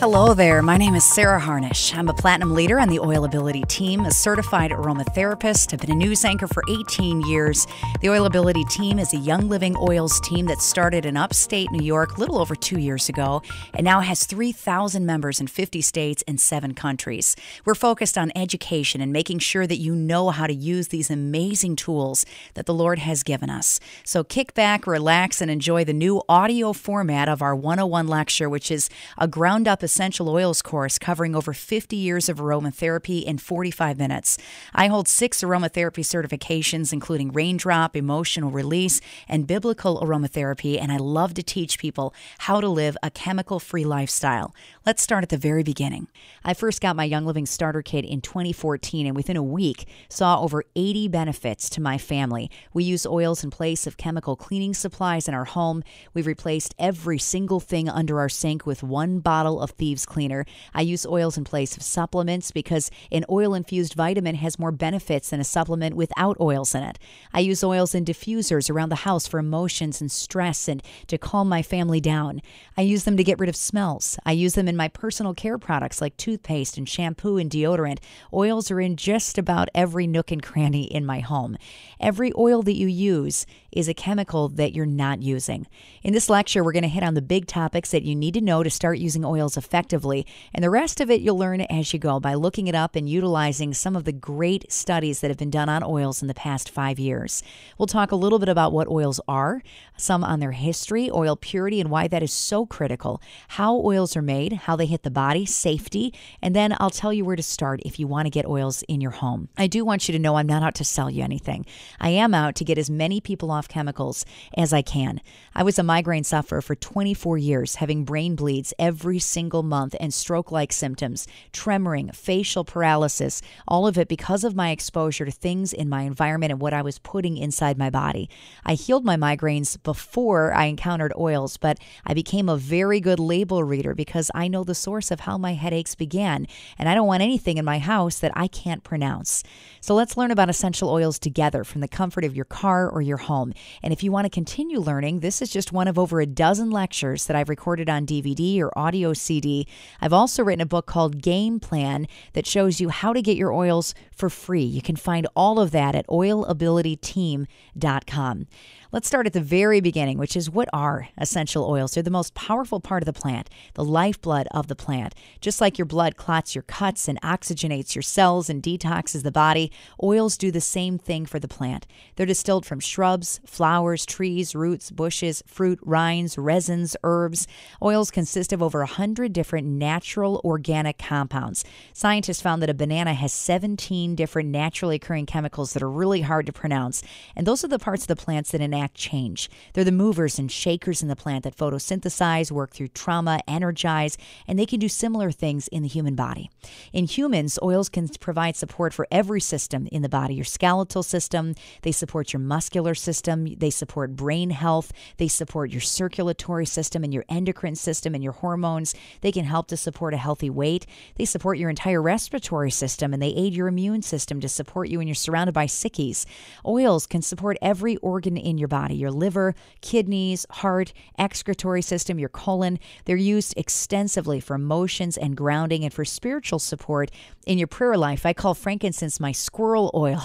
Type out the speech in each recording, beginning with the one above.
Hello there, my name is Sarah Harnish. I'm a platinum leader on the Oil Ability team, a certified aromatherapist. I've been a news anchor for 18 years. The Oil Ability team is a Young Living Oils team that started in upstate New York a little over 2 years ago and now has 3,000 members in 50 states and 7 countries. We're focused on education and making sure that you know how to use these amazing tools that the Lord has given us. So kick back, relax, and enjoy the new audio format of our 101 lecture, which is a ground-up essential oils course covering over 50 years of aromatherapy in 45 minutes. I hold 6 aromatherapy certifications, including raindrop, emotional release, and biblical aromatherapy, and I love to teach people how to live a chemical-free lifestyle. Let's start at the very beginning. I first got my Young Living Starter Kit in 2014, and within a week, saw over 80 benefits to my family. We use oils in place of chemical cleaning supplies in our home. We've replaced every single thing under our sink with one bottle of Thieves Cleaner. I use oils in place of supplements because an oil-infused vitamin has more benefits than a supplement without oils in it. I use oils in diffusers around the house for emotions and stress and to calm my family down. I use them to get rid of smells. I use them in my personal care products like toothpaste and shampoo and deodorant. Oils are in just about every nook and cranny in my home. Every oil that you use is a chemical that you're not using. In this lecture, we're going to hit on the big topics that you need to know to start using oils effectively, and the rest of it you'll learn as you go by looking it up and utilizing some of the great studies that have been done on oils in the past 5 years. We'll talk a little bit about what oils are, some on their history, oil purity, and why that is so critical, how oils are made, how they hit the body, safety, and then I'll tell you where to start if you want to get oils in your home. I do want you to know I'm not out to sell you anything. I am out to get as many people off chemicals as I can. I was a migraine sufferer for 24 years, having brain bleeds every single month and stroke-like symptoms, tremoring, facial paralysis, all of it because of my exposure to things in my environment and what I was putting inside my body. I healed my migraines before I encountered oils, but I became a very good label reader because I know the source of how my headaches began, and I don't want anything in my house that I can't pronounce. So let's learn about essential oils together from the comfort of your car or your home. And if you want to continue learning, this is just one of over a dozen lectures that I've recorded on DVD or audio CD. I've also written a book called Game Plan that shows you how to get your oils for free. You can find all of that at oilabilityteam.com. Let's start at the very beginning, which is what are essential oils? They're the most powerful part of the plant, the lifeblood of the plant. Just like your blood clots your cuts and oxygenates your cells and detoxes the body, oils do the same thing for the plant. They're distilled from shrubs, flowers, trees, roots, bushes, fruit, rinds, resins, herbs. Oils consist of over 100 different natural organic compounds. Scientists found that a banana has 17 different naturally occurring chemicals that are really hard to pronounce, and those are the parts of the plants that enact change. They're the movers and shakers in the plant that photosynthesize, work through trauma, energize, and they can do similar things in the human body. In humans, oils can provide support for every system in the body. Your skeletal system, they support your muscular system, they support brain health, they support your circulatory system and your endocrine system and your hormones. They can help to support a healthy weight. They support your entire respiratory system and they aid your immune system to support you when you're surrounded by sickies. Oils can support every organ in your body, your liver, kidneys, heart, excretory system, your colon. They're used extensively for emotions and grounding and for spiritual support in your prayer life. I call frankincense my squirrel oil.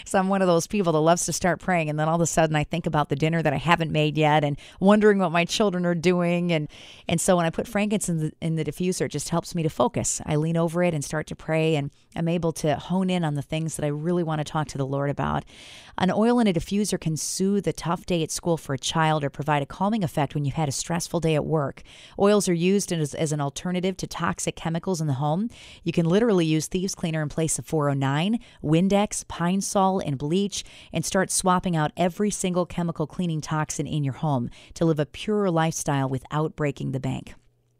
So I'm one of those people that loves to start praying and then all of a sudden I think about the dinner that I haven't made yet and wondering what my children are doing. And so when I put frankincense in the diffuser, it just helps me to focus. I lean over it and start to pray and I'm able to hone in on the things that I really want to talk to the Lord about. An oil in a diffuser can soothe a tough day at school for a child or provide a calming effect when you've had a stressful day at work. Oils are used as an alternative to toxic chemicals in the home. You can literally use Thieves Cleaner in place of 409, Windex, Pine Sol, and bleach, and start swapping out every single chemical cleaning toxin in your home to live a purer lifestyle without breaking the bank.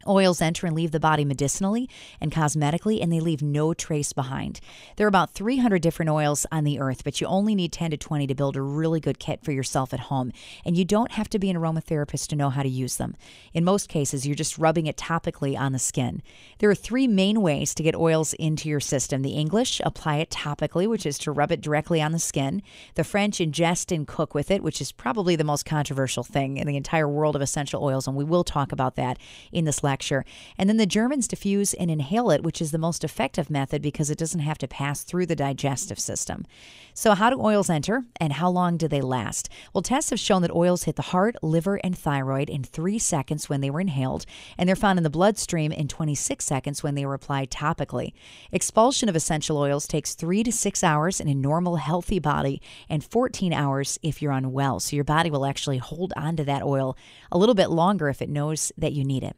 Oils enter and leave the body medicinally and cosmetically, and they leave no trace behind. There are about 300 different oils on the earth, but you only need 10 to 20 to build a really good kit for yourself at home. And you don't have to be an aromatherapist to know how to use them. In most cases, you're just rubbing it topically on the skin. There are 3 main ways to get oils into your system. The English, apply it topically, which is to rub it directly on the skin. The French, ingest and cook with it, which is probably the most controversial thing in the entire world of essential oils, and we will talk about that in this lecture. lecture. And then the Germans diffuse and inhale it, which is the most effective method because it doesn't have to pass through the digestive system. So how do oils enter and how long do they last? Well, tests have shown that oils hit the heart, liver, and thyroid in 3 seconds when they were inhaled, and they're found in the bloodstream in 26 seconds when they were applied topically. Expulsion of essential oils takes 3 to 6 hours in a normal, healthy body and 14 hours if you're unwell. So your body will actually hold on to that oil a little bit longer if it knows that you need it.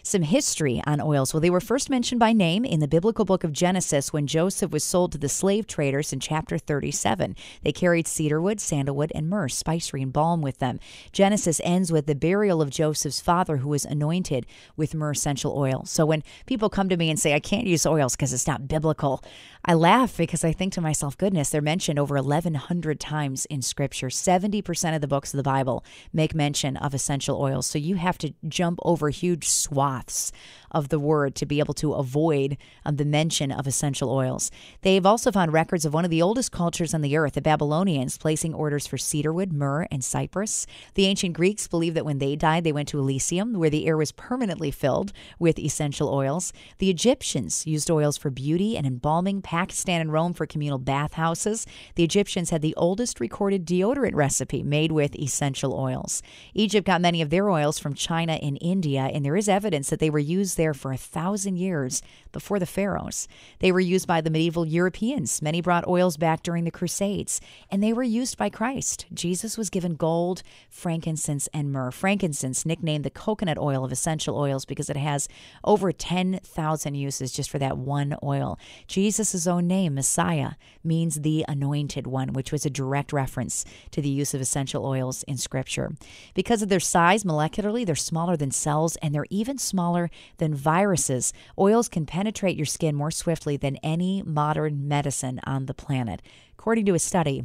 Some history on oils. Well, they were first mentioned by name in the biblical book of Genesis when Joseph was sold to the slave traders in chapter 37. They carried cedarwood, sandalwood, and myrrh, spicery, and balm with them. Genesis ends with the burial of Joseph's father, who was anointed with myrrh essential oil. So when people come to me and say, I can't use oils because it's not biblical, I laugh because I think to myself, goodness, they're mentioned over 1,100 times in Scripture. 70% of the books of the Bible make mention of essential oils. So you have to jump over huge swaths of the word to be able to avoid the mention of essential oils. They've also found records of one of the oldest cultures on the earth, the Babylonians, placing orders for cedarwood, myrrh, and cypress. The ancient Greeks believed that when they died, they went to Elysium, where the air was permanently filled with essential oils. The Egyptians used oils for beauty and embalming. Pakistan and Rome for communal bathhouses. The Egyptians had the oldest recorded deodorant recipe made with essential oils. Egypt got many of their oils from China and India, and there is evidence that they were used there for 1,000 years before the pharaohs. They were used by the medieval Europeans. Many brought oils back during the Crusades, and they were used by Christ. Jesus was given gold, frankincense, and myrrh. Frankincense, nicknamed the coconut oil of essential oils because it has over 10,000 uses just for that one oil. Jesus' own name, Messiah, means the anointed one, which was a direct reference to the use of essential oils in Scripture. Because of their size, molecularly, they're smaller than cells, and they're even smaller than viruses. Oils can penetrate your skin more swiftly than any modern medicine on the planet. According to a study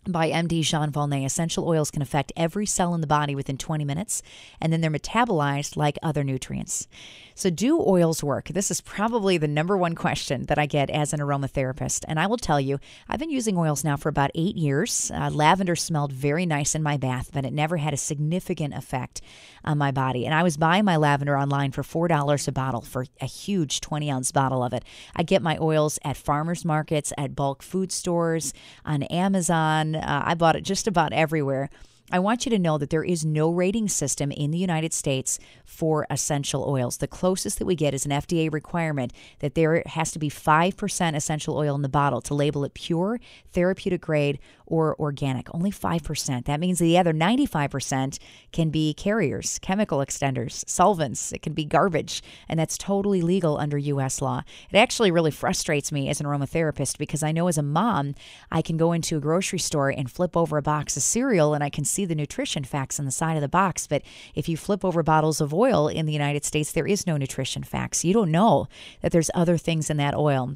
by MD Jean Volney, essential oils can affect every cell in the body within 20 minutes, and then they're metabolized like other nutrients. So do oils work? This is probably the number one question that I get as an aromatherapist. And I will tell you, I've been using oils now for about 8 years. Lavender smelled very nice in my bath, but it never had a significant effect on my body. And I was buying my lavender online for $4 a bottle for a huge 20-ounce bottle of it. I get my oils at farmers markets, at bulk food stores, on Amazon. I bought it just about everywhere. I want you to know that there is no rating system in the United States for essential oils. The closest that we get is an FDA requirement that there has to be 5% essential oil in the bottle to label it pure, therapeutic grade, or organic. Only 5%. That means the other 95% can be carriers, chemical extenders, solvents. It can be garbage, and that's totally legal under U.S. law. It actually really frustrates me as an aromatherapist because I know as a mom, I can go into a grocery store and flip over a box of cereal and I can see the nutrition facts on the side of the box. But if you flip over bottles of oil in the United States, there is no nutrition facts. You don't know that there's other things in that oil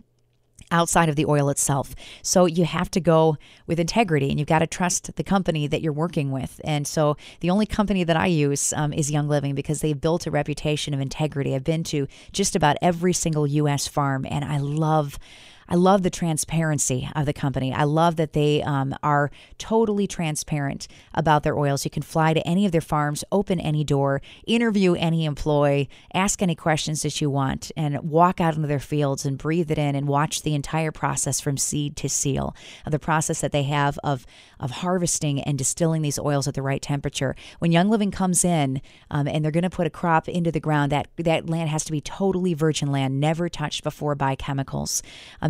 outside of the oil itself. So you have to go with integrity, and you've got to trust the company that you're working with. And so the only company that I use is Young Living because they've built a reputation of integrity. I've been to just about every single U.S. farm, and I love the transparency of the company. I love that they are totally transparent about their oils. You can fly to any of their farms, open any door, interview any employee, ask any questions that you want, and walk out into their fields and breathe it in and watch the entire process from seed to seal, the process that they have of harvesting and distilling these oils at the right temperature. When Young Living comes in and they're going to put a crop into the ground, that land has to be totally virgin land, never touched before by chemicals.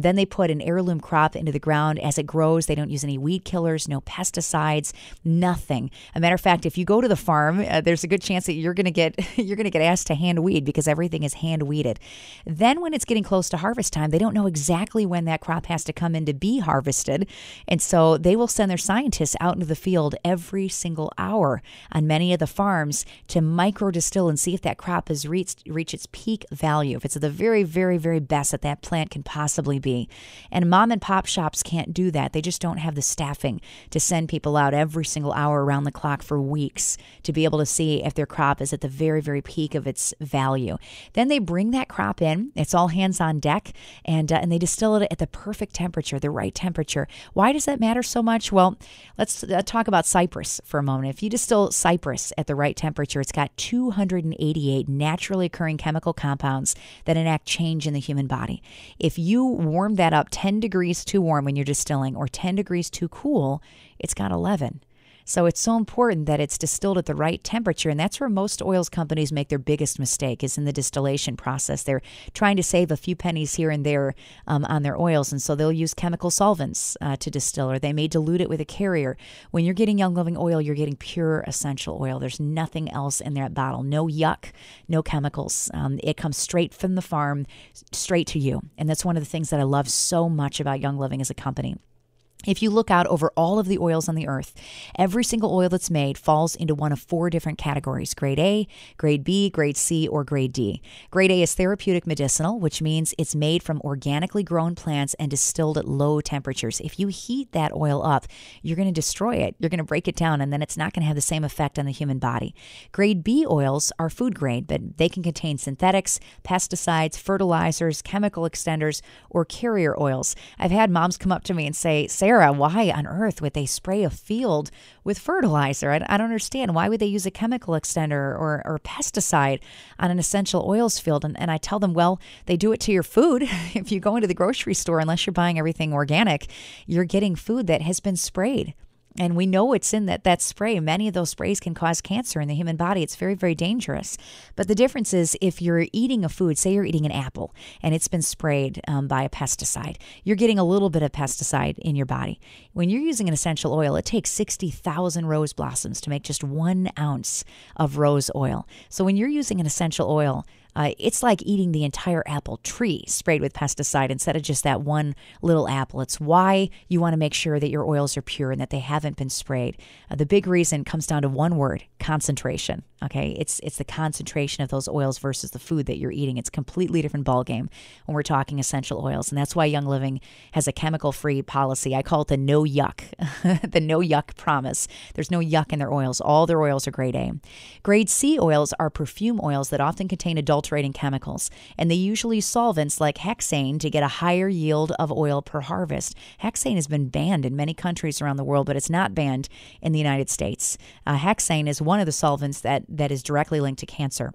Then they put an heirloom crop into the ground. As it grows, they don't use any weed killers, no pesticides, nothing. A matter of fact, if you go to the farm, there's a good chance that you're going to get asked to hand weed because everything is hand weeded. Then when it's getting close to harvest time, they don't know exactly when that crop has to come in to be harvested. And so they will send their scientists out into the field every single hour on many of the farms to micro distill and see if that crop has reached its peak value, if it's the very, very, very best that plant can possibly be. be. And mom and pop shops can't do that. They just don't have the staffing to send people out every single hour around the clock for weeks to be able to see if their crop is at the very, very peak of its value. Then they bring that crop in. It's all hands on deck, and they distill it at the perfect temperature, the right temperature. Why does that matter so much? Well, let's talk about cypress for a moment. If you distill cypress at the right temperature, it's got 288 naturally occurring chemical compounds that enact change in the human body. If you warm that up 10 degrees too warm when you're distilling or 10 degrees too cool, it's got 11. So it's so important that it's distilled at the right temperature, and that's where most oils companies make their biggest mistake, is in the distillation process. They're trying to save a few pennies here and there on their oils, and so they'll use chemical solvents to distill, or they may dilute it with a carrier. When you're getting Young Living oil, you're getting pure essential oil. There's nothing else in that bottle. No yuck, no chemicals. It comes straight from the farm, straight to you, and that's one of the things that I love so much about Young Living as a company. If you look out over all of the oils on the earth, every single oil that's made falls into one of 4 different categories: grade A, grade B, grade C, or grade D. Grade A is therapeutic medicinal, which means it's made from organically grown plants and distilled at low temperatures. If you heat that oil up, you're going to destroy it. You're going to break it down, and then it's not going to have the same effect on the human body. Grade B oils are food grade, but they can contain synthetics, pesticides, fertilizers, chemical extenders, or carrier oils. I've had moms come up to me and say, "Sarah, why on earth would they spray a field with fertilizer? I don't understand. Why would they use a chemical extender or pesticide on an essential oils field?" And I tell them, well, they do it to your food. If you go into the grocery store, unless you're buying everything organic, you're getting food that has been sprayed. And we know it's in that spray. Many of those sprays can cause cancer in the human body. It's very, very dangerous. But the difference is, if you're eating a food, say you're eating an apple, and it's been sprayed by a pesticide, you're getting a little bit of pesticide in your body. When you're using an essential oil, it takes 60,000 rose blossoms to make just 1 ounce of rose oil. So when you're using an essential oil, it's like eating the entire apple tree sprayed with pesticide instead of just that one little apple. It's why you want to make sure that your oils are pure and that they haven't been sprayed. The big reason comes down to one word: concentration. Okay, it's the concentration of those oils versus the food that you're eating. It's a completely different ballgame when we're talking essential oils, and that's why Young Living has a chemical-free policy. I call it the no yuck, the no yuck promise. There's no yuck in their oils. All their oils are grade A. Grade C oils are perfume oils that often contain adulterating chemicals, and they usually use solvents like hexane to get a higher yield of oil per harvest. Hexane has been banned in many countries around the world, but it's not banned in the United States. Hexane is one of the solvents that is directly linked to cancer.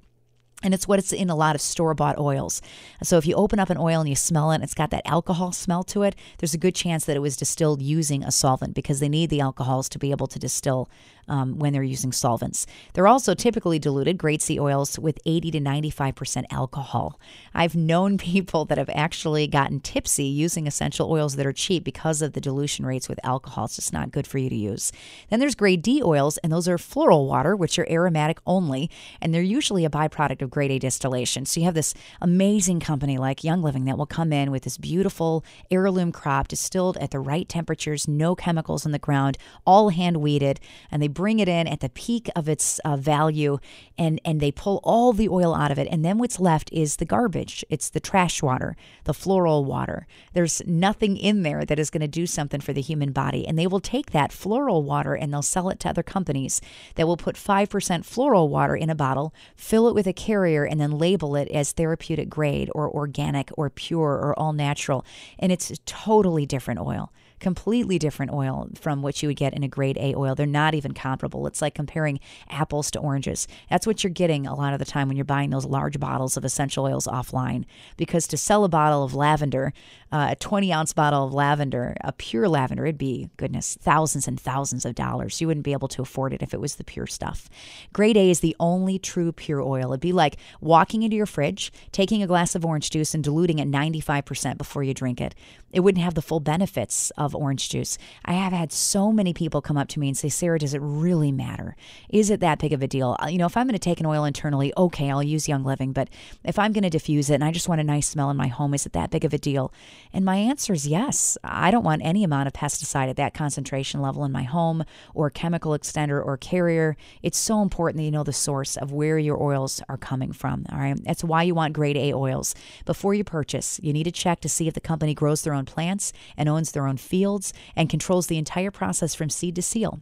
And it's what's in a lot of store-bought oils. So if you open up an oil and you smell it and it's got that alcohol smell to it, there's a good chance that it was distilled using a solvent, because they need the alcohols to be able to distill when they're using solvents. They're also typically diluted, grade C oils, with 80 to 95% alcohol. I've known people that have actually gotten tipsy using essential oils that are cheap because of the dilution rates with alcohol. It's just not good for you to use. Then there's grade D oils, and those are floral water, which are aromatic only, and they're usually a byproduct of grade A distillation. So you have this amazing company like Young Living that will come in with this beautiful heirloom crop distilled at the right temperatures, no chemicals in the ground, all hand weeded, and they bring it in at the peak of its value, and they pull all the oil out of it. And then what's left is the garbage. It's the trash water, the floral water. There's nothing in there that is going to do something for the human body. And they will take that floral water and they'll sell it to other companies that will put 5% floral water in a bottle, fill it with a carrier, and then label it as therapeutic grade or organic or pure or all natural. And it's a totally different oil. Completely different oil from what you would get in a grade A oil. They're not even comparable. It's like comparing apples to oranges. That's what you're getting a lot of the time when you're buying those large bottles of essential oils offline. Because to sell a bottle of lavender, a 20-ounce bottle of lavender, a pure lavender, it'd be, goodness, thousands and thousands of dollars. You wouldn't be able to afford it if it was the pure stuff. Grade A is the only true pure oil. It'd be like walking into your fridge, taking a glass of orange juice and diluting it 95% before you drink it. It wouldn't have the full benefits of of orange juice. I have had so many people come up to me and say, Sarah, does it really matter? Is it that big of a deal? If I'm going to take an oil internally, okay, I'll use Young Living. But if I'm going to diffuse it and I just want a nice smell in my home, is it that big of a deal? And my answer is yes. I don't want any amount of pesticide at that concentration level in my home or chemical extender or carrier. It's so important that you know the source of where your oils are coming from. All right. That's why you want grade A oils. Before you purchase, you need to check to see if the company grows their own plants and owns their own fields and controls the entire process from seed to seal,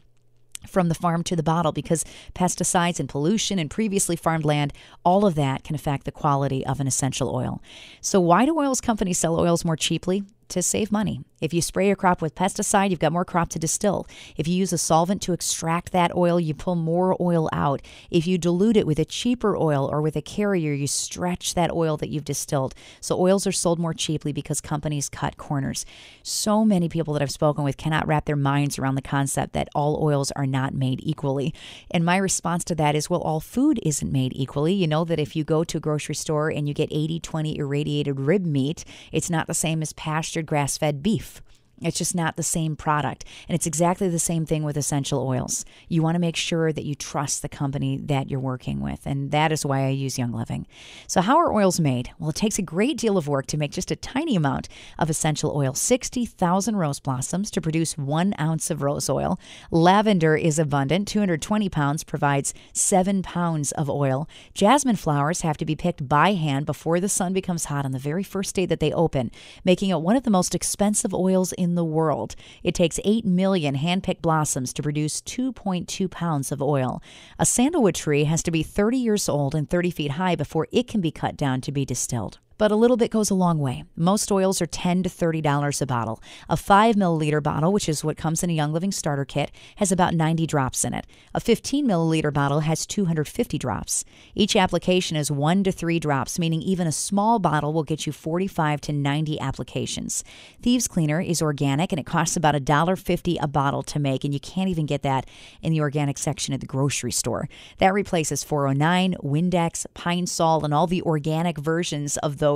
from the farm to the bottle, because pesticides and pollution and previously farmed land, all of that can affect the quality of an essential oil. So why do oils companies sell oils more cheaply? To save money. If you spray your crop with pesticide, you've got more crop to distill. If you use a solvent to extract that oil, you pull more oil out. If you dilute it with a cheaper oil or with a carrier, you stretch that oil that you've distilled. So oils are sold more cheaply because companies cut corners. So many people that I've spoken with cannot wrap their minds around the concept that all oils are not made equally. And my response to that is, well, all food isn't made equally. You know that if you go to a grocery store and you get 80-20 irradiated rib meat, it's not the same as pastured grass-fed beef. It's just not the same product. And it's exactly the same thing with essential oils. You want to make sure that you trust the company that you're working with. And that is why I use Young Living. So how are oils made? Well, it takes a great deal of work to make just a tiny amount of essential oil. 60,000 rose blossoms to produce 1 ounce of rose oil. Lavender is abundant. 220 pounds provides 7 pounds of oil. Jasmine flowers have to be picked by hand before the sun becomes hot on the very first day that they open, making it one of the most expensive oils in the world. It takes 8 million hand-picked blossoms to produce 2.2 pounds of oil. A sandalwood tree has to be 30 years old and 30 feet high before it can be cut down to be distilled. But a little bit goes a long way. Most oils are $10 to $30 a bottle. A 5 milliliter bottle, which is what comes in a Young Living starter kit, has about 90 drops in it. A 15 milliliter bottle has 250 drops. Each application is 1 to 3 drops, meaning even a small bottle will get you 45 to 90 applications. Thieves Cleaner is organic, and it costs about $1.50 a bottle to make, and you can't even get that in the organic section at the grocery store. That replaces 409, Windex, Pine Sol, and all the organic versions of those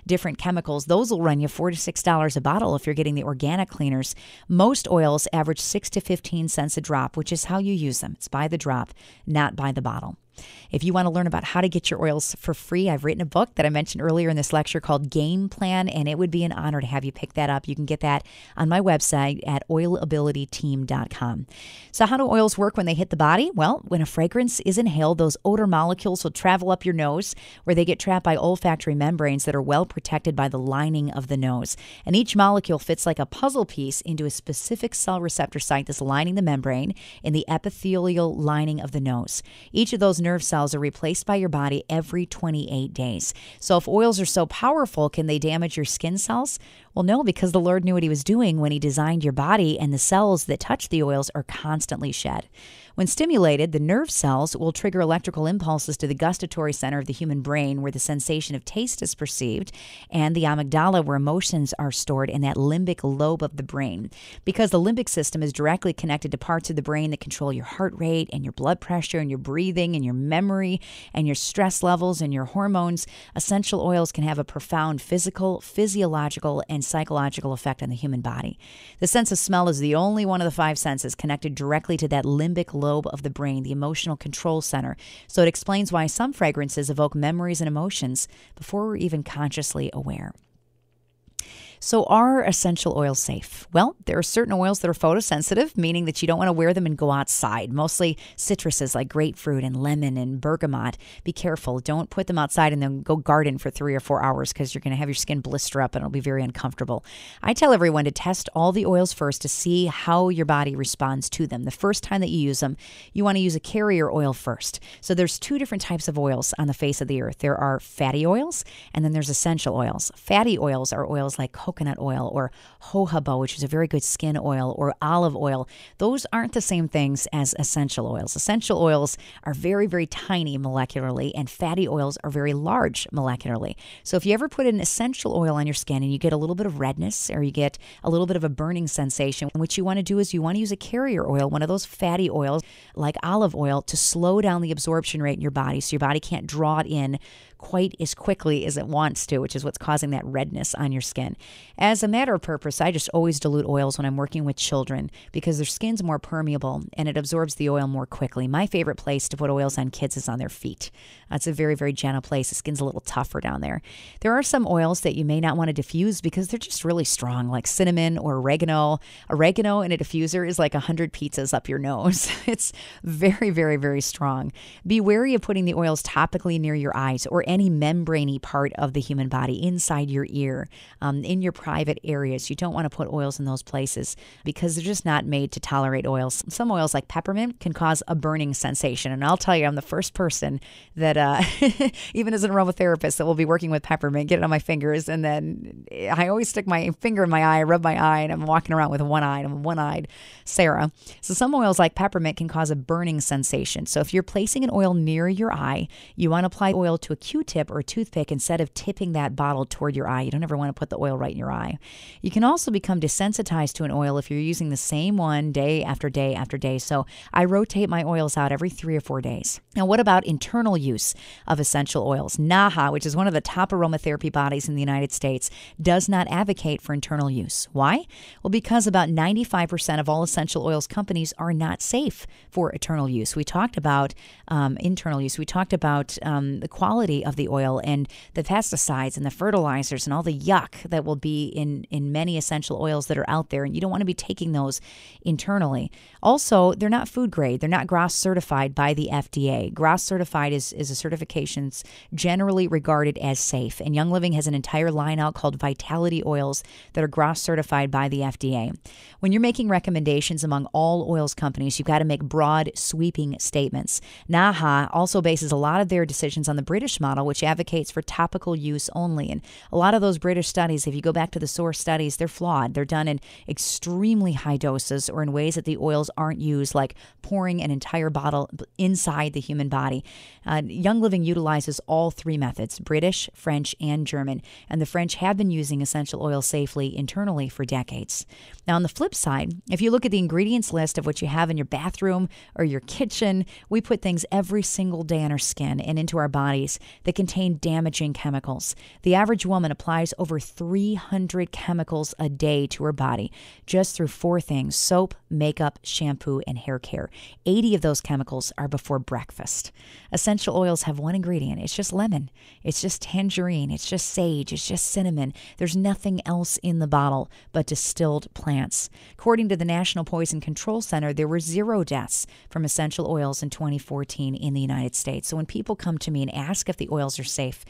different chemicals. Those will run you $4 to $6 a bottle if you're getting the organic cleaners. Most oils average 6 to 15 cents a drop, which is how you use them. It's by the drop, not by the bottle. If you want to learn about how to get your oils for free, I've written a book that I mentioned earlier in this lecture called Game Plan, and it would be an honor to have you pick that up. You can get that on my website at oilabilityteam.com. So how do oils work when they hit the body? Well, when a fragrance is inhaled, those odor molecules will travel up your nose, where they get trapped by olfactory membranes that are well protected by the lining of the nose. And each molecule fits like a puzzle piece into a specific cell receptor site that's lining the membrane in the epithelial lining of the nose. Each of those nerve cells are replaced by your body every 28 days. So if oils are so powerful, can they damage your skin cells? Well, no, because the Lord knew what he was doing when he designed your body, and the cells that touch the oils are constantly shed. When stimulated, the nerve cells will trigger electrical impulses to the gustatory center of the human brain, where the sensation of taste is perceived, and the amygdala, where emotions are stored in that limbic lobe of the brain. Because the limbic system is directly connected to parts of the brain that control your heart rate and your blood pressure and your breathing and your memory and your stress levels and your hormones, essential oils can have a profound physical, physiological, and psychological effect on the human body. The sense of smell is the only one of the 5 senses connected directly to that limbic lobe of the brain, the emotional control center. So it explains why some fragrances evoke memories and emotions before we're even consciously aware. So are essential oils safe? Well, there are certain oils that are photosensitive, meaning that you don't want to wear them and go outside. Mostly citruses like grapefruit and lemon and bergamot. Be careful. Don't put them outside and then go garden for 3 or 4 hours, because you're going to have your skin blister up and it'll be very uncomfortable. I tell everyone to test all the oils first to see how your body responds to them. The first time that you use them, you want to use a carrier oil first. So there's 2 different types of oils on the face of the earth. There are fatty oils, and then there's essential oils. Fatty oils are oils like coconut oil or jojoba, which is a very good skin oil, or olive oil. Those aren't the same things as essential oils. Essential oils are very, very tiny molecularly, and fatty oils are very large molecularly. So if you ever put an essential oil on your skin and you get a little bit of redness or you get a little bit of a burning sensation, what you want to do is you want to use a carrier oil, one of those fatty oils like olive oil, to slow down the absorption rate in your body so your body can't draw it in quite as quickly as it wants to, which is what's causing that redness on your skin. As a matter of purpose, I just always dilute oils when I'm working with children because their skin's more permeable and it absorbs the oil more quickly. My favorite place to put oils on kids is on their feet. It's a very, very gentle place. The skin's a little tougher down there. There are some oils that you may not want to diffuse because they're just really strong, like cinnamon or oregano. Oregano in a diffuser is like 100 pizzas up your nose. It's very, very, very strong. Be wary of putting the oils topically near your eyes or any membraney part of the human body, inside your ear, in your private areas. You don't want to put oils in those places because they're just not made to tolerate oils. Some oils like peppermint can cause a burning sensation. And I'll tell you, I'm the first person that, even as an aromatherapist, that will be working with peppermint, get it on my fingers. And then I always stick my finger in my eye, rub my eye, and I'm walking around with one eye. I'm a one-eyed Sarah. So some oils like peppermint can cause a burning sensation. So if you're placing an oil near your eye, you want to apply oil to a Q-tip or a toothpick instead of tipping that bottle toward your eye. You don't ever want to put the oil right in your eye. You can also become desensitized to an oil if you're using the same one day after day after day. So I rotate my oils out every 3 or 4 days. Now, what about internal use of essential oils? NAHA, which is one of the top aromatherapy bodies in the United States, does not advocate for internal use. Why? Well, because about 95% of all essential oils companies are not safe for internal use. We talked about internal use. We talked about the quality of the oil and the pesticides and the fertilizers and all the yuck that will be in many essential oils that are out there. And you don't want to be taking those internally. Also, they're not food grade. They're not GRAS certified by the FDA. GRAS certified is a certification generally regarded as safe. And Young Living has an entire line out called Vitality Oils that are GRAS certified by the FDA. When you're making recommendations among all oils companies, you've got to make broad, sweeping statements. NAHA also bases a lot of their decisions on the British model, which advocates for topical use only. And a lot of those British studies, if you go back to the source studies, they're flawed. They're done in extremely high doses or in ways that the oils aren't used, like pouring an entire bottle inside the human body. Young Living utilizes all 3 methods, British, French, and German. And the French have been using essential oils safely internally for decades. Now, on the flip side, if you look at the ingredients list of what you have in your bathroom or your kitchen, we put things every single day on our skin and into our bodies that contain damaging chemicals. The average woman applies over 300 chemicals a day to her body just through 4 things: soap, makeup, shampoo, and hair care. 80 of those chemicals are before breakfast. Essential oils have one ingredient. It's just lemon. It's just tangerine. It's just sage. It's just cinnamon. There's nothing else in the bottle but distilled plants. According to the National Poison Control Center, there were 0 deaths from essential oils in 2014 in the United States. So when people come to me and ask if the oils are safe,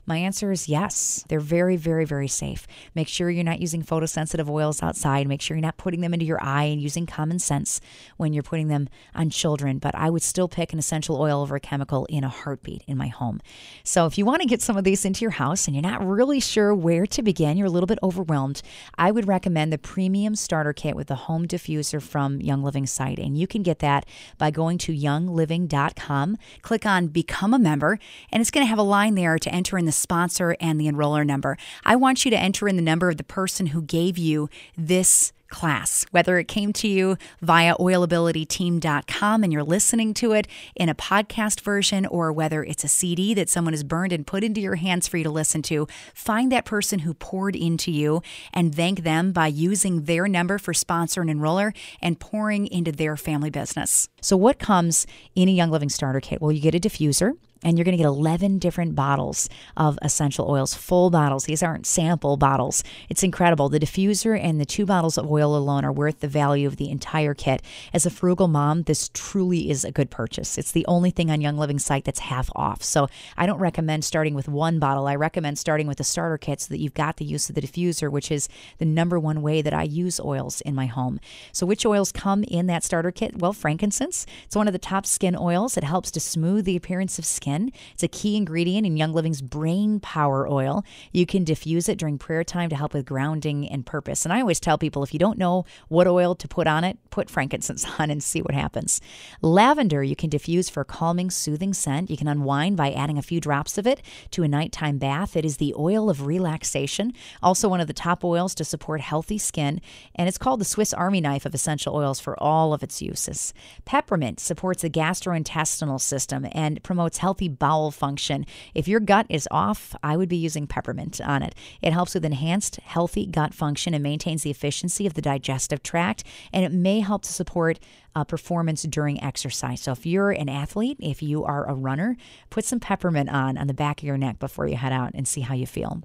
my answer is yes. They're very, very, very safe. Make sure you're not using photosensitive oils outside. Make sure you're not putting them into your eye and using common sense when you're putting them on children. But I would still pick an essential oil over a chemical in a heartbeat in my home. So if you want to get some of these into your house and you're not really sure where to begin, you're a little bit overwhelmed, I would recommend the premium starter kit with the home diffuser from Young Living's site. And you can get that by going to youngliving.com, click on Become a Member, and it's going to have a line there to enter in the sponsor and the enroller number. I want you to enter in the number of the person who gave you this class, whether it came to you via oilabilityteam.com and you're listening to it in a podcast version, or whether it's a CD that someone has burned and put into your hands for you to listen to. Find that person who poured into you and thank them by using their number for sponsor and enroller and pouring into their family business. So what comes in a Young Living starter kit? Well, you get a diffuser, and you're going to get 11 different bottles of essential oils, full bottles. These aren't sample bottles. It's incredible. The diffuser and the 2 bottles of oil alone are worth the value of the entire kit. As a frugal mom, this truly is a good purchase. It's the only thing on Young Living's site that's half off. So I don't recommend starting with 1 bottle. I recommend starting with the starter kit so that you've got the use of the diffuser, which is the number 1 way that I use oils in my home. So which oils come in that starter kit? Well, frankincense. It's one of the top skin oils. It helps to smooth the appearance of skin. It's a key ingredient in Young Living's Brain Power Oil. You can diffuse it during prayer time to help with grounding and purpose. And I always tell people, if you don't know what oil to put on it, put frankincense on and see what happens. Lavender, you can diffuse for a calming, soothing scent. You can unwind by adding a few drops of it to a nighttime bath. It is the oil of relaxation. Also one of the top oils to support healthy skin. And it's called the Swiss Army knife of essential oils for all of its uses. Peppermint supports the gastrointestinal system and promotes healthy healthy bowel function. If your gut is off, I would be using peppermint on it. It helps with enhanced healthy gut function and maintains the efficiency of the digestive tract, and it may help to support performance during exercise. So if you're an athlete, if you are a runner, put some peppermint on the back of your neck before you head out and see how you feel.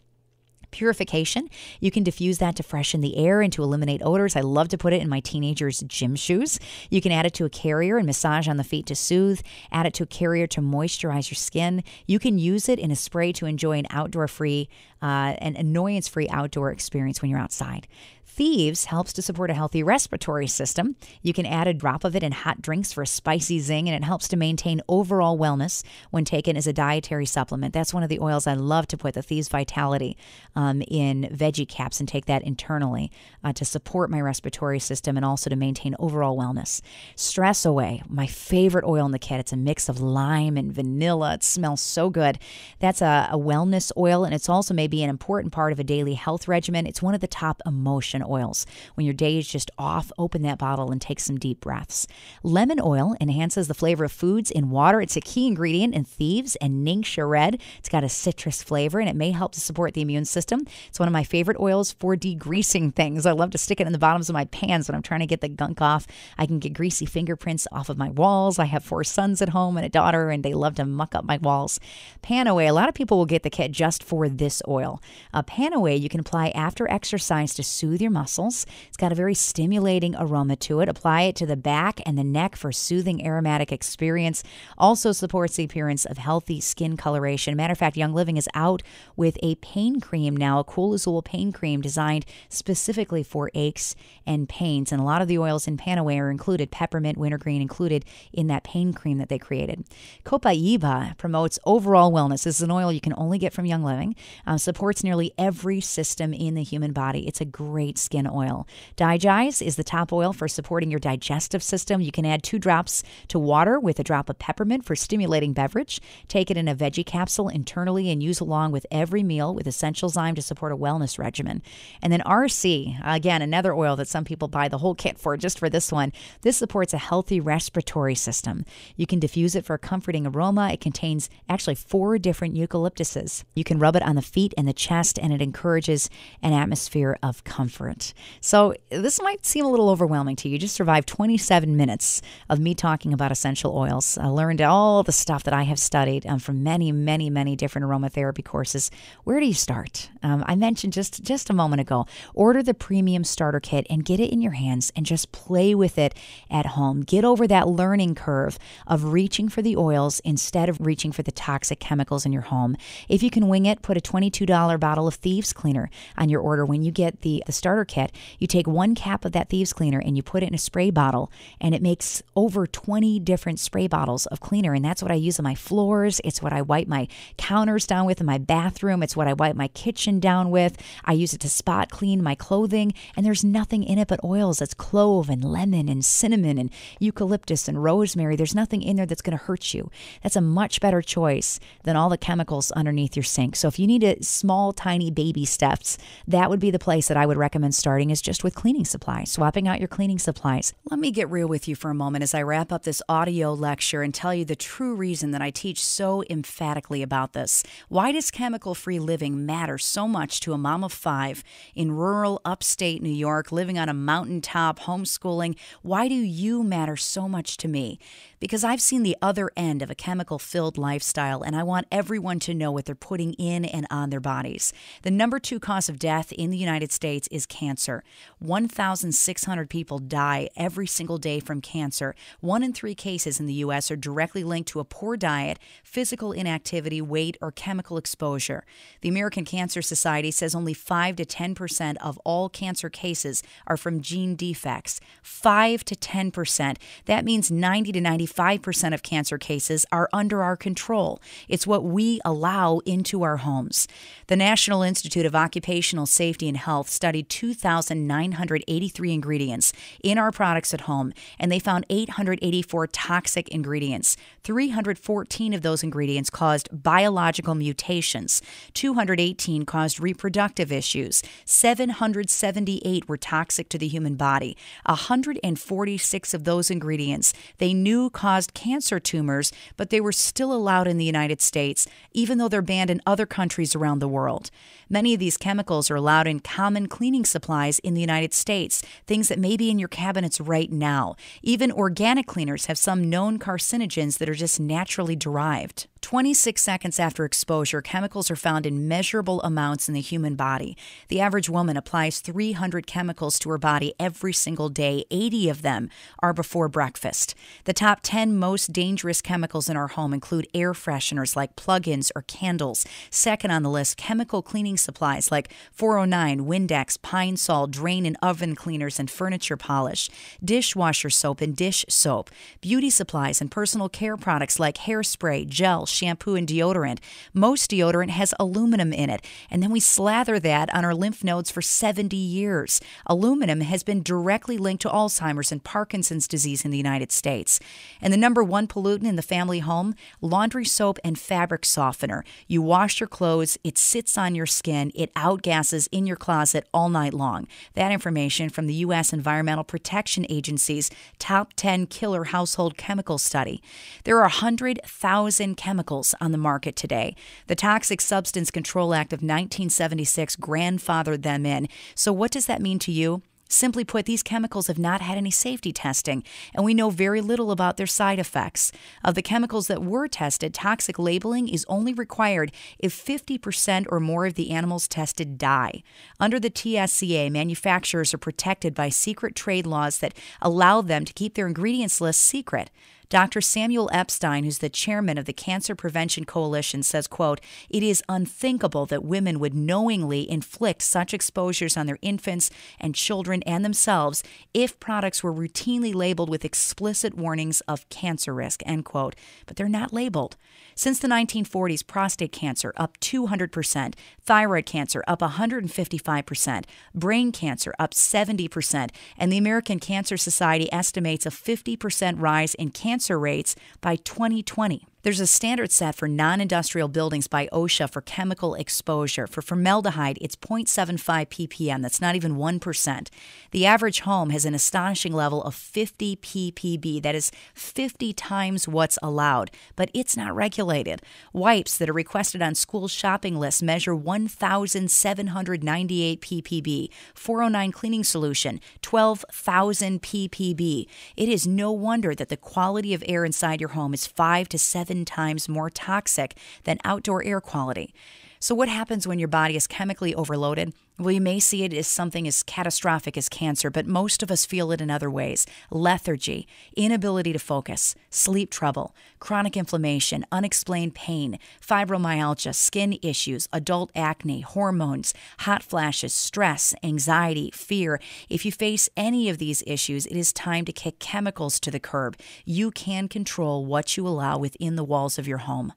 Purification. You can diffuse that to freshen the air and to eliminate odors. I love to put it in my teenagers' gym shoes. You can add it to a carrier and massage on the feet to soothe. Add it to a carrier to moisturize your skin. You can use it in a spray to enjoy an outdoor-free, an annoyance-free outdoor experience when you're outside. Thieves helps to support a healthy respiratory system. You can add a drop of it in hot drinks for a spicy zing, and it helps to maintain overall wellness when taken as a dietary supplement. That's one of the oils I love to put, the Thieves Vitality, in veggie caps and take that internally to support my respiratory system and also to maintain overall wellness. Stress Away, my favorite oil in the kit. It's a mix of lime and vanilla. It smells so good. That's a wellness oil, and it's also maybe an important part of a daily health regimen. It's one of the top emotion oils. When your day is just off, open that bottle and take some deep breaths. Lemon oil enhances the flavor of foods in water. It's a key ingredient in Thieves and Ningxia Red. It's got a citrus flavor, and it may help to support the immune system. It's one of my favorite oils for degreasing things. I love to stick it in the bottoms of my pans when I'm trying to get the gunk off. I can get greasy fingerprints off of my walls. I have 4 sons at home and a daughter, and they love to muck up my walls. Pan-Away. A lot of people will get the kit just for this oil. Pan-Away you can apply after exercise to soothe your muscles. It's got a very stimulating aroma to it. Apply it to the back and the neck for soothing aromatic experience. Also supports the appearance of healthy skin coloration. Matter of fact, Young Living is out with a pain cream now, a Cool Azul pain cream designed specifically for aches and pains. And a lot of the oils in Pan-Away are included, peppermint, wintergreen included in that pain cream that they created. Copaiba promotes overall wellness. This is an oil you can only get from Young Living. Supports nearly every system in the human body. It's a great skin oil. Digize is the top oil for supporting your digestive system. You can add 2 drops to water with a drop of peppermint for stimulating beverage. Take it in a veggie capsule internally and use along with every meal with essential zyme to support a wellness regimen. And then RC, again, another oil that some people buy the whole kit for just for this one. This supports a healthy respiratory system. You can diffuse it for a comforting aroma. It contains actually 4 different eucalyptuses. You can rub it on the feet and the chest, and it encourages an atmosphere of comfort. So this might seem a little overwhelming to you. You just survived 27 minutes of me talking about essential oils. I learned all the stuff that I have studied from many, many, many different aromatherapy courses. Where do you start? I mentioned just a moment ago, order the premium starter kit and get it in your hands and just play with it at home. Get over that learning curve of reaching for the oils instead of reaching for the toxic chemicals in your home. If you can wing it, put a $22 bottle of Thieves Cleaner on your order when you get the starter kit. You take 1 cap of that Thieves Cleaner and you put it in a spray bottle, and it makes over 20 different spray bottles of cleaner, and that's what I use on my floors. It's what I wipe my counters down with in my bathroom. It's what I wipe my kitchen down with. I use it to spot clean my clothing, and there's nothing in it but oils. It's clove and lemon and cinnamon and eucalyptus and rosemary. There's nothing in there that's going to hurt you. That's a much better choice than all the chemicals underneath your sink. So if you need small, tiny baby steps, that would be the place that I would recommend starting, is just with cleaning supplies, swapping out your cleaning supplies. Let me get real with you for a moment as I wrap up this audio lecture and tell you the true reason that I teach so emphatically about this. Why does chemical-free living matter so much to a mom of 5 in rural upstate New York, living on a mountaintop, homeschooling? Why do you matter so much to me? Because I've seen the other end of a chemical-filled lifestyle, and I want everyone to know what they're putting in and on their bodies. The number 2 cause of death in the United States is cancer. 1,600 people die every single day from cancer. 1 in 3 cases in the U.S. are directly linked to a poor diet, physical inactivity, weight, or chemical exposure. The American Cancer Society says only 5 to 10% of all cancer cases are from gene defects. 5 to 10%. That means 90 to 95% of cancer cases are under our control. It's what we allow into our homes. The National Institute of Occupational Safety and Health studied 2 2,983 ingredients in our products at home, and they found 884 toxic ingredients. 314 of those ingredients caused biological mutations. 218 caused reproductive issues. 778 were toxic to the human body. 146 of those ingredients they knew caused cancer tumors, but they were still allowed in the United States, even though they're banned in other countries around the world. Many of these chemicals are allowed in common cleaning supplies in the United States, things that may be in your cabinets right now. Even organic cleaners have some known carcinogens that are just naturally derived. 26 seconds after exposure, chemicals are found in measurable amounts in the human body. The average woman applies 300 chemicals to her body every single day. 80 of them are before breakfast. The top 10 most dangerous chemicals in our home include air fresheners like plug-ins or candles. Second on the list, chemical cleaning supplies like 409, Windex, Pine Sol, drain and oven cleaners and furniture polish, dishwasher soap and dish soap, beauty supplies and personal care products like hairspray, gel, shampoo, and deodorant. Most deodorant has aluminum in it, and then we slather that on our lymph nodes for 70 years. Aluminum has been directly linked to Alzheimer's and Parkinson's disease in the United States. And the number one pollutant in the family home, laundry soap and fabric softener. You wash your clothes, it sits on your skin, it outgasses in your closet all night long. That information from the U.S. Environmental Protection Agency's Top 10 Killer Household Chemical Study. There are 100,000 chemicals on the market today. The Toxic Substance Control Act of 1976 grandfathered them in. So what does that mean to you? Simply put, these chemicals have not had any safety testing, and we know very little about their side effects. Of the chemicals that were tested, toxic labeling is only required if 50% or more of the animals tested die. Under the TSCA, manufacturers are protected by secret trade laws that allow them to keep their ingredients list secret. Dr. Samuel Epstein, who's the chairman of the Cancer Prevention Coalition, says, quote, "It is unthinkable that women would knowingly inflict such exposures on their infants and children and themselves if products were routinely labeled with explicit warnings of cancer risk," end quote. But they're not labeled. Since the 1940s, prostate cancer up 200%, thyroid cancer up 155%, brain cancer up 70%, and the American Cancer Society estimates a 50% rise in cancer rates by 2020. There's a standard set for non-industrial buildings by OSHA for chemical exposure. For formaldehyde, it's 0.75 ppm. That's not even 1%. The average home has an astonishing level of 50 ppb. That is 50 times what's allowed, but it's not regulated. Wipes that are requested on school shopping lists measure 1,798 ppb. 409 cleaning solution, 12,000 ppb. It is no wonder that the quality of air inside your home is 5 to 7 times more toxic than outdoor air quality. So what happens when your body is chemically overloaded? Well, you may see it as something as catastrophic as cancer, but most of us feel it in other ways. Lethargy, inability to focus, sleep trouble, chronic inflammation, unexplained pain, fibromyalgia, skin issues, adult acne, hormones, hot flashes, stress, anxiety, fear. If you face any of these issues, it is time to kick chemicals to the curb. You can control what you allow within the walls of your home.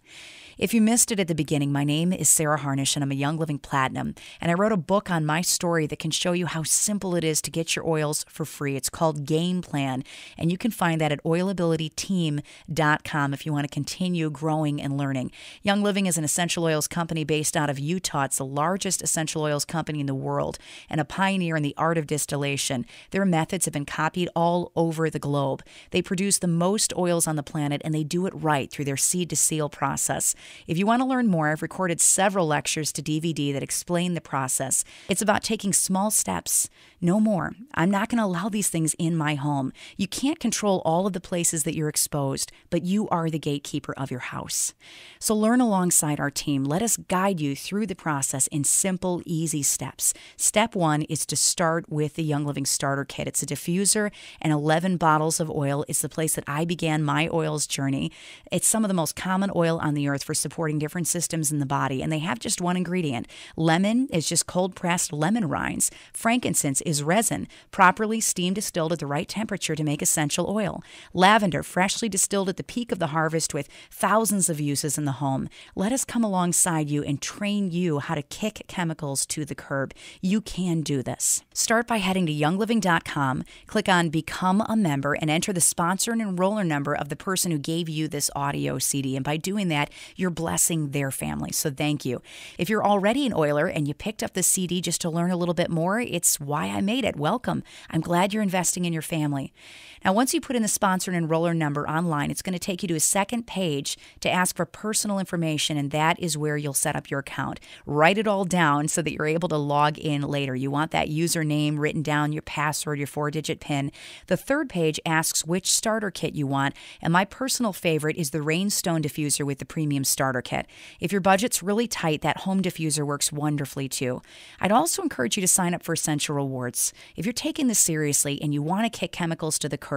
If you missed it at the beginning, my name is Sarah Harnish, and I'm a Young Living Platinum, and I wrote a book on my story that can show you how simple it is to get your oils for free. It's called Game Plan, and you can find that at oilabilityteam.com if you want to continue growing and learning. Young Living is an essential oils company based out of Utah. It's the largest essential oils company in the world and a pioneer in the art of distillation. Their methods have been copied all over the globe. They produce the most oils on the planet, and they do it right through their seed-to-seal process. If you want to learn more, I've recorded several lectures to DVD that explain the process. It's about taking small steps, no more. I'm not going to allow these things in my home. You can't control all of the places that you're exposed, but you are the gatekeeper of your house. So learn alongside our team. Let us guide you through the process in simple, easy steps. Step 1 is to start with the Young Living Starter Kit. It's a diffuser and 11 bottles of oil. It's the place that I began my oils journey. It's some of the most common oil on the earth for for supporting different systems in the body, and they have just one ingredient. Lemon is just cold-pressed lemon rinds. Frankincense is resin, properly steam distilled at the right temperature to make essential oil. Lavender, freshly distilled at the peak of the harvest with thousands of uses in the home. Let us come alongside you and train you how to kick chemicals to the curb. You can do this. Start by heading to youngliving.com, click on Become a Member, and enter the sponsor and enroller number of the person who gave you this audio CD. And by doing that, you're blessing their family. So thank you. If you're already an oiler and you picked up the CD just to learn a little bit more, it's why I made it. Welcome. I'm glad you're investing in your family. Now, once you put in the sponsor and enroller number online, it's going to take you to a second page to ask for personal information, and that is where you'll set up your account. Write it all down so that you're able to log in later. You want that username written down, your password, your 4-digit PIN. The third page asks which starter kit you want, and my personal favorite is the Rainstone diffuser with the premium starter kit. If your budget's really tight, that home diffuser works wonderfully too. I'd also encourage you to sign up for Essential Rewards. If you're taking this seriously and you want to kick chemicals to the curb,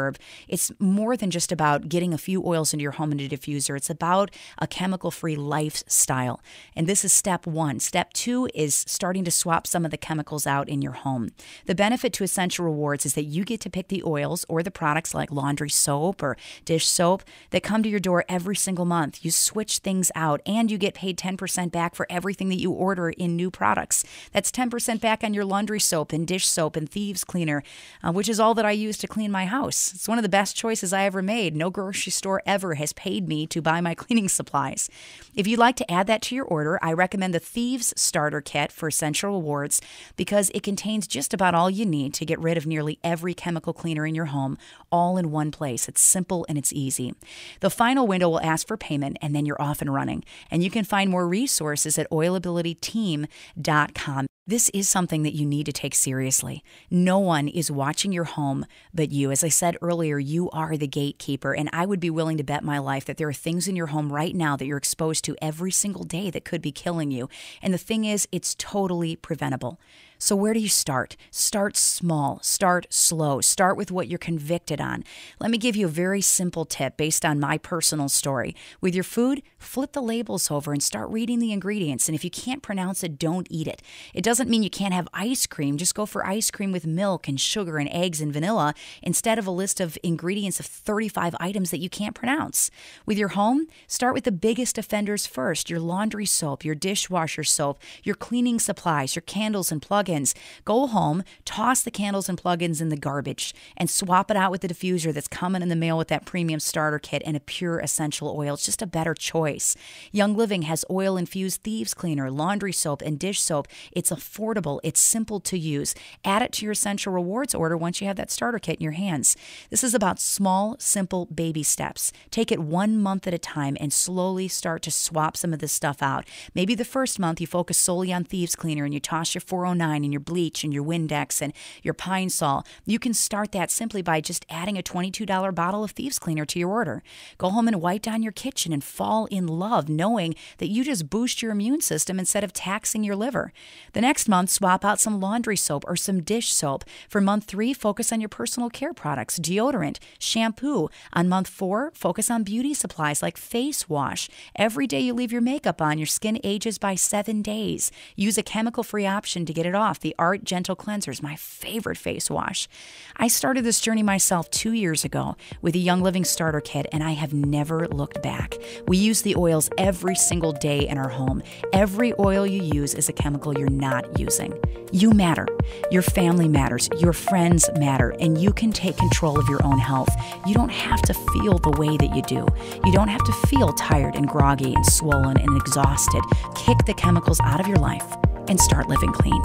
it's more than just about getting a few oils into your home in a diffuser. It's about a chemical-free lifestyle. And this is step 1. Step 2 is starting to swap some of the chemicals out in your home. The benefit to Essential Rewards is that you get to pick the oils or the products like laundry soap or dish soap that come to your door every single month. You switch things out and you get paid 10% back for everything that you order in new products. That's 10% back on your laundry soap and dish soap and thieves cleaner, which is all that I use to clean my house. It's one of the best choices I ever made. No grocery store ever has paid me to buy my cleaning supplies. If you'd like to add that to your order, I recommend the Thieves Starter Kit for Essential Rewards because it contains just about all you need to get rid of nearly every chemical cleaner in your home, all in one place. It's simple and it's easy. The final window will ask for payment, and then you're off and running. And you can find more resources at oilabilityteam.com. This is something that you need to take seriously. No one is watching your home but you. As I said earlier, you are the gatekeeper, and I would be willing to bet my life that there are things in your home right now that you're exposed to every single day that could be killing you. And the thing is, it's totally preventable. So where do you start? Start small. Start slow. Start with what you're convicted on. Let me give you a very simple tip based on my personal story. With your food, flip the labels over and start reading the ingredients. And if you can't pronounce it, don't eat it. It doesn't mean you can't have ice cream. Just go for ice cream with milk and sugar and eggs and vanilla instead of a list of ingredients of 35 items that you can't pronounce. With your home, start with the biggest offenders first. Your laundry soap, your dishwasher soap, your cleaning supplies, your candles and plug-ins. Go home, toss the candles and plugins in the garbage, and swap it out with the diffuser that's coming in the mail with that premium starter kit and a pure essential oil. It's just a better choice. Young Living has oil-infused thieves cleaner, laundry soap, and dish soap. It's affordable. It's simple to use. Add it to your Essential Rewards order once you have that starter kit in your hands. This is about small, simple baby steps. Take it 1 month at a time and slowly start to swap some of this stuff out. Maybe the first month you focus solely on thieves cleaner and you toss your 409 and your bleach and your Windex and your Pine Sol. You can start that simply by just adding a $22 bottle of thieves cleaner to your order. Go home and wipe down your kitchen and fall in love knowing that you just boost your immune system instead of taxing your liver. The next month, swap out some laundry soap or some dish soap. For month 3, focus on your personal care products, deodorant, shampoo. On month 4, focus on beauty supplies like face wash. Every day you leave your makeup on, your skin ages by 7 days. Use a chemical-free option to get it off. The Art Gentle Cleanser is my favorite face wash. I started this journey myself 2 years ago with a Young Living starter kit, and I have never looked back. We use the oils every single day in our home. Every oil you use is a chemical you're not using. You matter. Your family matters. Your friends matter, and you can take control of your own health. You don't have to feel the way that you do. You don't have to feel tired and groggy and swollen and exhausted. Kick the chemicals out of your life and start living clean.